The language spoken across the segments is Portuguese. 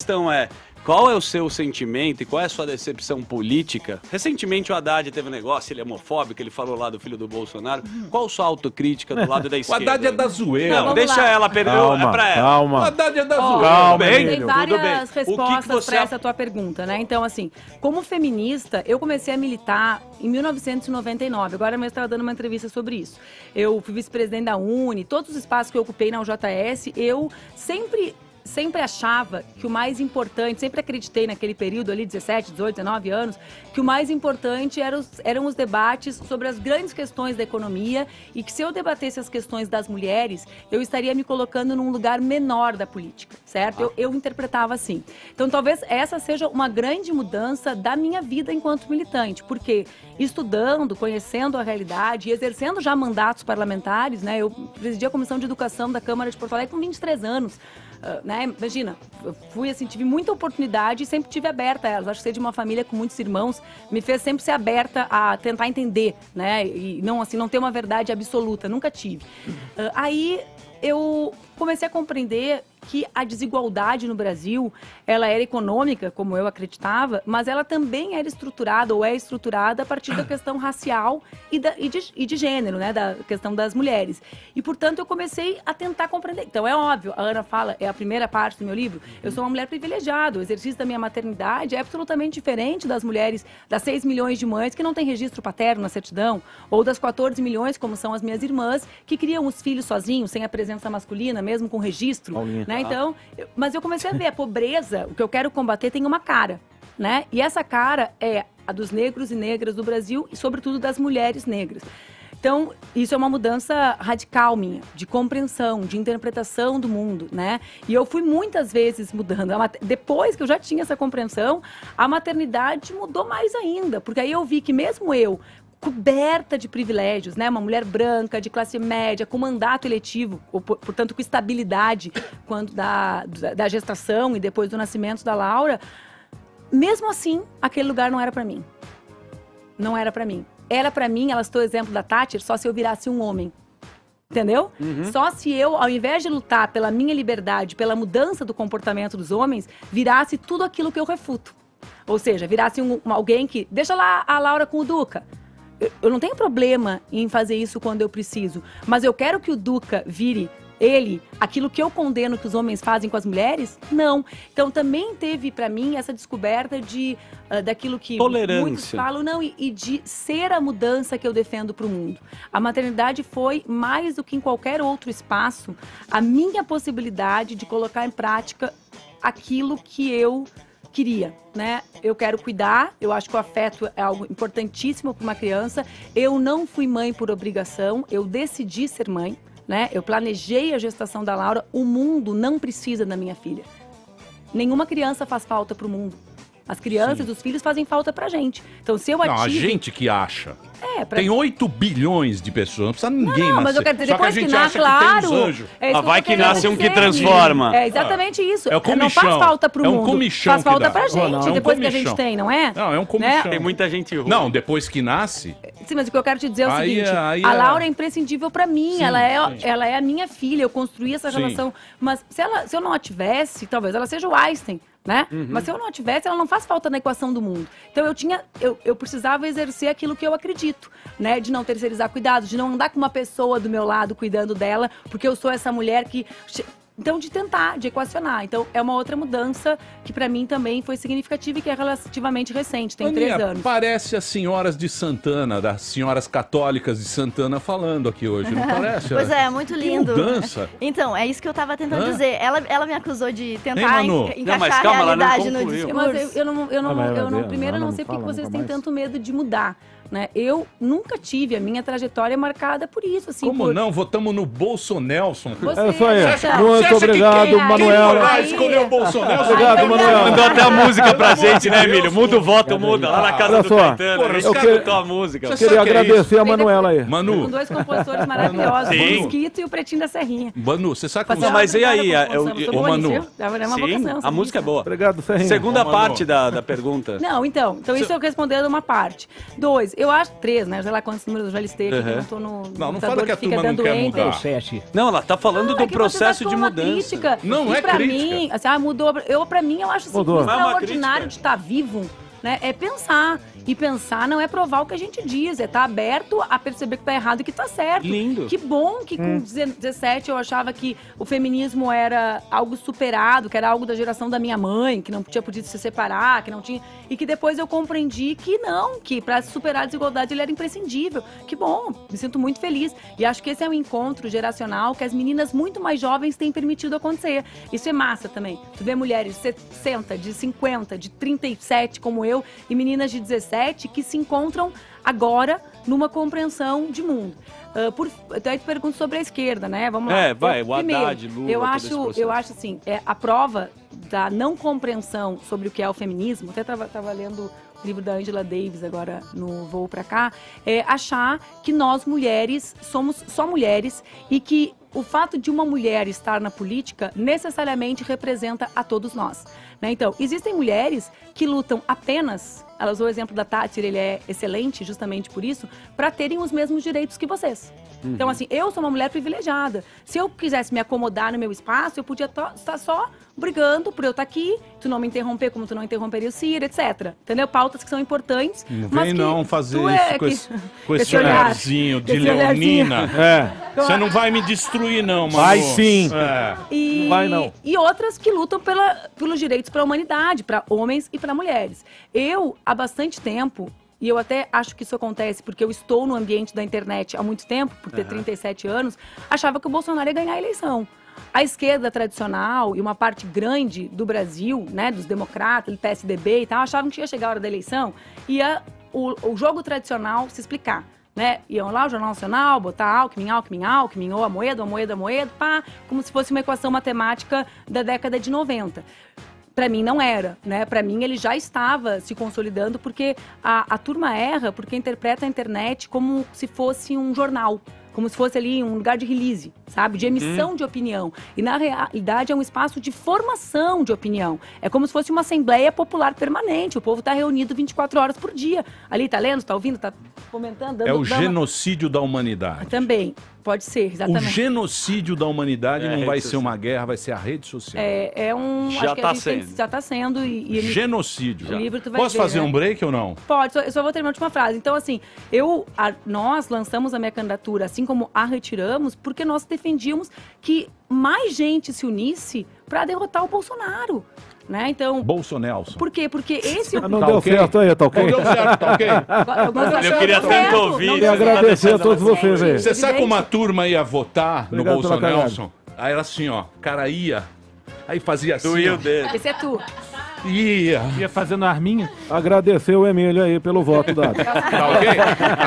questão é, qual é o seu sentimento e qual é a sua decepção política? Recentemente o Haddad teve um negócio, ele é homofóbico, ele falou lá do filho do Bolsonaro. Qual a sua autocrítica do lado da esquerda? O Haddad é da zoeira. Não, deixa ela perguntar, é pra ela. O Haddad é da zoeira. Calma, bem, Emílio. tudo Tem bem. várias O que respostas você para essa tua pergunta, né? Então, assim, como feminista, eu comecei a militar em 1999. Agora mesmo estava dando uma entrevista sobre isso. Eu fui vice-presidente da UNE, todos os espaços que eu ocupei na UJS, eu sempre achava que o mais importante, sempre acreditei naquele período ali, 17, 18, 19 anos, que o mais importante eram os debates sobre as grandes questões da economia e que se eu debatesse as questões das mulheres, eu estaria me colocando num lugar menor da política, certo? Eu interpretava assim. Então, talvez essa seja uma grande mudança da minha vida enquanto militante, porque estudando, conhecendo a realidade e exercendo já mandatos parlamentares, né? Eu presidi a Comissão de Educação da Câmara de Porto Alegre com 23 anos. Né? Imagina, eu fui assim, tive muita oportunidade e sempre tive aberta a elas. Acho que ser de uma família com muitos irmãos me fez sempre ser aberta a tentar entender, né? E não assim, não ter uma verdade absoluta, nunca tive. Aí eu comecei a compreender que a desigualdade no Brasil, ela era econômica, como eu acreditava, mas ela também era estruturada, ou é estruturada, a partir da questão racial e de gênero, né, da questão das mulheres. E, portanto, eu comecei a tentar compreender. Então, é óbvio, a Ana fala, é a primeira parte do meu livro, eu sou uma mulher privilegiada, o exercício da minha maternidade é absolutamente diferente das mulheres, das 6 milhões de mães que não têm registro paterno na certidão, ou das 14 milhões, como são as minhas irmãs, que criam os filhos sozinhos, sem a presença masculina, mesmo com registro, né? Então, mas eu comecei a ver, a pobreza, o que eu quero combater tem uma cara, né? E essa cara é a dos negros e negras do Brasil e, sobretudo, das mulheres negras. Então, isso é uma mudança radical minha, de compreensão, de interpretação do mundo, né? E eu fui muitas vezes mudando. Depois que eu já tinha essa compreensão, a maternidade mudou mais ainda, porque aí eu vi que mesmo eu, coberta de privilégios, né? Uma mulher branca, de classe média, com mandato eletivo, ou, portanto, com estabilidade quando da gestação e depois do nascimento da Laura, mesmo assim, aquele lugar não era para mim. Não era para mim. Era para mim, ela citou o exemplo da Thatcher, só se eu virasse um homem. Entendeu? Só se eu, ao invés de lutar pela minha liberdade, pela mudança do comportamento dos homens, virasse tudo aquilo que eu refuto. Ou seja, virasse alguém que... Deixa lá a Laura com o Duca. Eu não tenho problema em fazer isso quando eu preciso, mas eu quero que o Duca vire aquilo que eu condeno que os homens fazem com as mulheres? Não. Então também teve para mim essa descoberta daquilo que muitos falam, não, e de ser a mudança que eu defendo para o mundo. A maternidade foi, mais do que em qualquer outro espaço, a minha possibilidade de colocar em prática aquilo que eu queria, né? Eu quero cuidar, eu acho que o afeto é algo importantíssimo para uma criança. Eu não fui mãe por obrigação, eu decidi ser mãe, né? Eu planejei a gestação da Laura, o mundo não precisa da minha filha. Nenhuma criança faz falta para o mundo. As crianças, os filhos fazem falta pra gente. Então, se eu Não, a gente que acha. Tem 8 bilhões de pessoas, não precisa ninguém nascer. Mas eu quero dizer, só que a depois gente que nasce, acha que tem uns claro. anjos. Mas vai que nasce um que transforma. É exatamente isso. É o comichão. Não faz falta pro mundo. É um comichão faz falta que dá. pra gente, Não, é um depois que a comichão. gente tem, não é? Não, é um comichão. Tem muita gente ruim. Não, depois que nasce... Sim, mas o que eu quero te dizer é o Aí seguinte, aí a Laura é imprescindível pra mim, Sim, ela sim. é a minha filha, eu construí essa Sim. relação, mas se eu não a tivesse, talvez ela seja o Einstein, né? Mas se eu não a tivesse, ela não faz falta na equação do mundo. Então eu precisava exercer aquilo que eu acredito, né? De não terceirizar cuidados, de não andar com uma pessoa do meu lado cuidando dela, porque eu sou essa mulher que... Então, de tentar, de equacionar. Então, é uma outra mudança que pra mim também foi significativa e que é relativamente recente, tem 3 anos. Parece as senhoras de Santana, das senhoras católicas de Santana falando aqui hoje, não parece? Pois é, muito lindo. Que mudança. Então, é isso que eu tava tentando dizer. Ela me acusou de tentar Manu? encaixar calma, a realidade ela não no concluiu. discurso. Primeiro, eu não sei porque vocês têm tanto medo de mudar. Né? Eu nunca tive, a minha trajetória é marcada por isso. Assim, Como não? Votamos no Bolsonelson. É isso aí. Muito obrigado, Manuela. Escolheu o Bolsonelson. Obrigado, Manuela. Mandou até a música pra gente, né, Emílio? Muda o voto, muda. Lá na casa Olha do só. Caetano. Porra, Eu cara- cantou a música. Eu queria agradecer a Tem Manuela aí. Com Manu, 2 compositores maravilhosos, Sim. o Mosquito e o Pretinho da Serrinha. Manu, você sabe como... Fazer mas e aí, obrigada por eu- composição. eu- Sou ô, boa Manu. nisso, viu? É uma Sim, vocação, a sabe música é disso? boa. Obrigado, Ferrinha. Segunda Ô, Manu. parte da pergunta. Não, então isso eu respondendo uma parte. 2, Eu acho 3, né? Sei lá quantos números eu já listei aqui, que eu não tô no Não fala que a turma não quer enter. mudar. 7. Não, ela tá falando do É que processo você de uma mudança. crítica. Não E é pra crítica. mim, assim, mudou. Pra mim, eu acho assim, Mudou. Não é uma extraordinário crítica. de estar vivo, né? É pensar. E pensar não é provar o que a gente diz, é estar aberto a perceber que tá errado e que tá certo. Lindo. Que bom que com 17 eu achava que o feminismo era algo superado, que era algo da geração da minha mãe, que não tinha podido se separar, que não tinha... E que depois eu compreendi que não, que para superar a desigualdade ele era imprescindível. Que bom, me sinto muito feliz. E acho que esse é um encontro geracional que as meninas muito mais jovens têm permitido acontecer. Isso é massa também. Tu vê mulheres de 60, de 50, de 37 como eu, e meninas de 17 que se encontram agora numa compreensão de mundo. Então aí tu pergunta sobre a esquerda, né? Vamos lá. Vai, o Primeiro, Haddad, Lula, eu todo esse processo. acho assim, a prova da não compreensão sobre o que é o feminismo, até tava lendo o livro da Angela Davis agora no voo pra cá, é achar que nós mulheres somos só mulheres e que o fato de uma mulher estar na política necessariamente representa a todos nós, né? Então, existem mulheres que lutam apenas, ela usou o exemplo da Tati, ele é excelente justamente por isso, para terem os mesmos direitos que vocês. Então, assim, eu sou uma mulher privilegiada. Se eu quisesse me acomodar no meu espaço, eu podia estar só brigando por eu estar aqui, tu não me interromper como tu não interromperia o Ciro, etc. Entendeu? Pautas que são importantes. Não mas vem que não fazer tu isso é com esse esse olhar, olharzinho de esse olharzinho. leonina. É. Você não vai me destruir não, mano. Vai sim. É. E, Não vai, não. E outras que lutam pelos direitos para a humanidade, para homens e para mulheres. Eu, há bastante tempo, e eu até acho que isso acontece porque eu estou no ambiente da internet há muito tempo, por ter 37 anos, achava que o Bolsonaro ia ganhar a eleição. A esquerda tradicional e uma parte grande do Brasil, né, dos democratas, do PSDB e tal, achavam que ia chegar a hora da eleição e o jogo tradicional se explicar. Né? Iam lá, o Jornal Nacional, botar Alckmin, ou Amoedo, pá, como se fosse uma equação matemática da década de 90. Para mim não era, né? Para mim ele já estava se consolidando porque a turma erra porque interpreta a internet como se fosse um jornal. Como se fosse ali um lugar de release, sabe? De emissão de opinião. E na realidade é um espaço de formação de opinião. É como se fosse uma assembleia popular permanente. O povo está reunido 24 horas por dia. Ali tá lendo, tá ouvindo, tá comentando. É o genocídio da humanidade. Também, pode ser, O exatamente. genocídio da humanidade É, não rede vai ser social. uma guerra, vai ser a rede social. Já acho que tá a gente tem que- sendo. já está sendo. E ele- Genocídio. o livro tu vai Posso ver, fazer né? um break ou não? Pode, eu só vou terminar a última frase. Então, assim, nós lançamos a minha candidatura, assim como a retiramos, porque nós defendíamos que mais gente se unisse para derrotar o Bolsonaro, né? Então, Bolsonelson. por quê? Porque esse... Não Tá deu ok? certo aí, tá ok? Não deu certo, tá ok? Eu queria tanto ouvir. Queria agradecer a todos vocês aí. Você sabe como a turma ia votar no Obrigado pela Bolsonelson? Aí era assim, ó, o cara ia, aí fazia assim, Doía o ó, dedo. Esse é tu. ia. Ia fazendo arminha. Agradecer o Emílio aí pelo voto dado. Tá ok?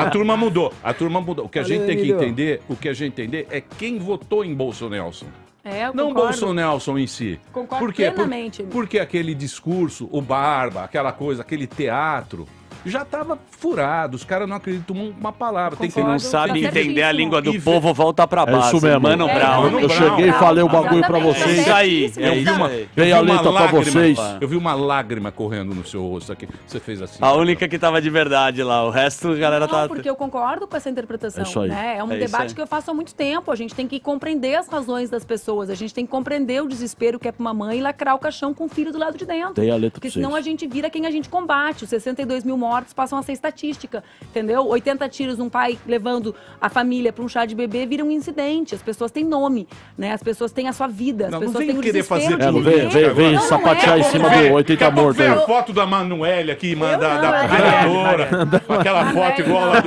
A turma mudou. A turma mudou. O que a Valeu, gente tem que Emílio. entender, é quem votou em Bolsonelson. Eu Não concordo. Bolsonelson em si. Concordo Por quê? plenamente. Porque aquele discurso, o Barba, aquela coisa, aquele teatro, já tava furado. Os caras não acreditam uma palavra. Tem que Se não Concordo. sabe Tá entender a certíssimo. língua do E povo, volta pra É base. isso mesmo. Mano Brown. Mano Eu Brown. cheguei e falei o bagulho pra Exatamente, vocês. Isso aí. certíssimo. É Eu vi isso uma, aí. Veio a letra pra vocês. Eu vi uma lágrima correndo no seu rosto aqui. Você fez assim. A única que tava de verdade lá. O resto, a galera Não, tá... porque eu concordo com essa interpretação. É isso aí. Né? É um É isso debate aí. que eu faço há muito tempo. A gente tem que compreender as razões das pessoas. A gente tem que compreender o desespero que é pra uma mãe lacrar o caixão com o filho do lado de dentro. Dei a letra Porque pra senão vocês. a gente vira quem a gente combate. Os 62 mil mortos passam a ser estatística. Entendeu? 80 tiros, um pai levando a família para um chá de bebê vira um incidente. As pessoas têm nome, né? As pessoas têm a sua vida. As Não, não pessoas vem têm o querer desespero fazer de É, não tudo. viver. vem Não, não sapatear é. em cima do 80 morto Ver a aí. foto da Manuele aqui, não, da é. vereadora, com aquela foto igual lá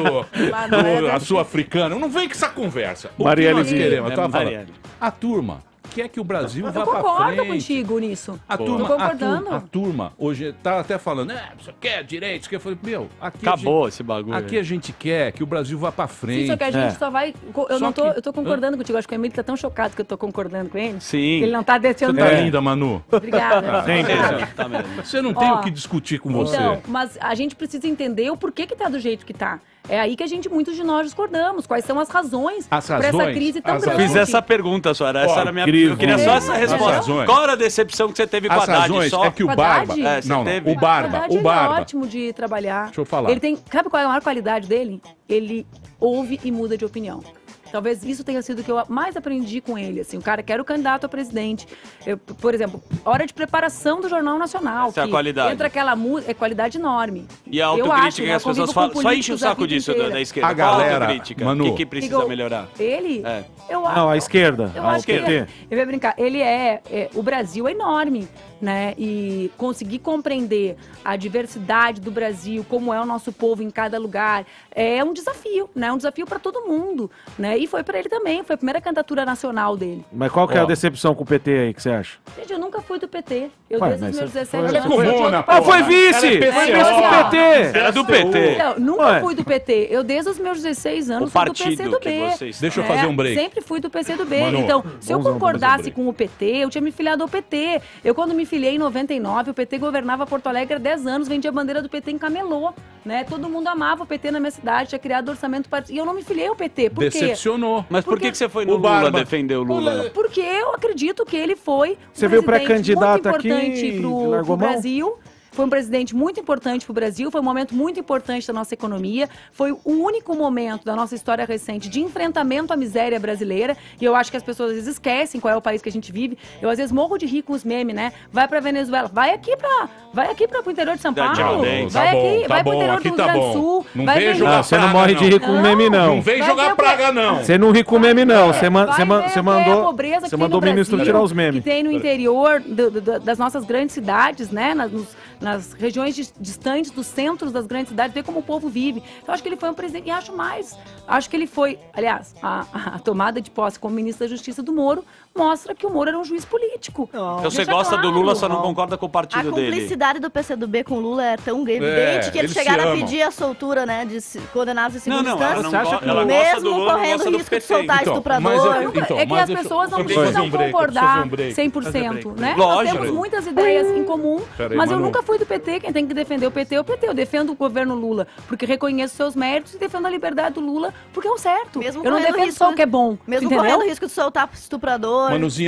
Manuele. a sul-africana. Não vem com essa conversa. O que Marielle nós Dias. queremos? Eu tava falando. Marielle. A turma quer que o Brasil Eu vá pra concordo frente. contigo nisso. A Tô turma, concordando. a turma hoje tá até falando, você quer direitos? Eu falei, meu, aqui Acabou esse bagulho. Aqui a gente quer que o Brasil vá pra frente. Sim, só que a gente só vai. Eu Só não tô, que- eu tô concordando contigo. Acho que o Emílio tá tão chocado que eu tô concordando com ele. Sim. Que ele não tá descendo. Tá linda, Manu. Obrigada. Tá mesmo. Você não tem Ó, o que discutir com você. Então, mas a gente precisa entender o porquê que tá do jeito que tá. É aí que muitos de nós discordamos. Quais são as razões As para essa razões? crise tão As grande? Fiz essa pergunta, senhora. Essa era a minha... crise. Eu queria só essa As resposta. razões. Qual era a decepção que você teve com a As Haddad? razões Só... é que o Com a Barba... Haddad? É, você Não, teve? o Barba, Haddad, o Barba. Ele é ótimo de trabalhar. Deixa eu falar. Ele tem... Sabe qual é a maior qualidade dele? Ele ouve e muda de opinião. Talvez isso tenha sido o que eu mais aprendi com ele. Assim, o cara que era o candidato a presidente. Por exemplo, hora de preparação do Jornal Nacional. Essa é a qualidade. Entra aquela música, é qualidade enorme. E a Eu autocrítica acho, que né? as Eu pessoas convivo falam. com Só enche o políticos a saco vida disso inteira. da esquerda. A Qual a galera, autocrítica? Manu. O que precisa melhorar? Ele? É. Eu acho. Não, a esquerda. Eu a acho que PT. eu ia brincar. Ele o Brasil é enorme, né? E conseguir compreender a diversidade do Brasil, como é o nosso povo em cada lugar, é um desafio, né? Um desafio para todo mundo, né? E foi para ele também. Foi a primeira candidatura nacional dele. Mas qual que é a Ó. decepção com o PT aí, que você acha? Gente, eu nunca fui do PT. Eu Ué, desde os mas meus você 17 foi- anos. Ela é fui de corrona, outro pô. Ah, foi vice! Ela é Foi PCO. vice do PT! Era do PT. Não, nunca Ué. fui do PT. Eu, desde os meus 16 anos, O fui do partido PCdoB. que vocês... Deixa eu fazer um break. Sempre fui do PCdoB. Manu, Então, se eu bonzão do concordasse PCdoB. com o PT, eu tinha me filiado ao PT. Eu, quando me filiei em 99, o PT governava Porto Alegre há 10 anos, vendia a bandeira do PT em camelô, né? Todo mundo amava o PT na minha cidade, tinha criado orçamento partidário. E eu não me filiei ao PT. Por quê? Decepcionou. Mas por que que você foi no O Lula Barba. defender o Lula? Porque eu acredito que ele foi Você veio presidente pré-candidato muito aqui importante e pro largou mão? Brasil. Foi um presidente muito importante para o Brasil, foi um momento muito importante da nossa economia, foi o único momento da nossa história recente de enfrentamento à miséria brasileira, e eu acho que as pessoas às vezes esquecem qual é o país que a gente vive. Eu às vezes morro de rir com os memes, né? Vai para Venezuela, vai aqui para o interior de São Paulo, Tiradentes. vai Tá bom, aqui, tá vai pro bom, interior aqui do tá Rio Grande do bom. Sul, Não vai vem ver- jogar Você não praga, morre de rir com Não. meme, não. Não vem Vai jogar ver praga, não. Você não ri com meme, não. Você Vai ver qual é a mandou, pobreza você que tem mandou no o ministro Brasil, tirar os memes. que tem no interior das nossas grandes cidades, né? Nas regiões distantes dos centros das grandes cidades, ver como o povo vive. Então, acho que ele foi um presidente, e acho que ele foi, aliás, a tomada de posse como ministro da Justiça do Moro mostra que o Moro era um juiz político. Então você Deixa gosta do claro. Lula, só não concorda com o A partido dele. cumplicidade do PCdoB com o Lula é tão evidente que eles eles se chegaram a amam. pedir a soltura, né, de condenados em segunda Não, instância. ela não Você acha gosta, que ela gosta Mesmo do Lula, não correndo gosta do risco de PT. soltar Então, estuprador. mas É que mas as deixa- pessoas não eu preciso precisam fazer um break, eu preciso concordar fazer um break. 100%, né? Lógico. Nós temos muitas ideias em comum, Peraí, mas eu Manu. nunca fui do PT. Quem tem que defender o PT é o PT. Eu defendo o governo Lula porque reconheço seus méritos e defendo a liberdade do Lula porque é o certo. Mesmo Eu não correndo defendo risco- só o que é bom. Mesmo entendeu? correndo o risco de soltar estuprador. Manuzinha,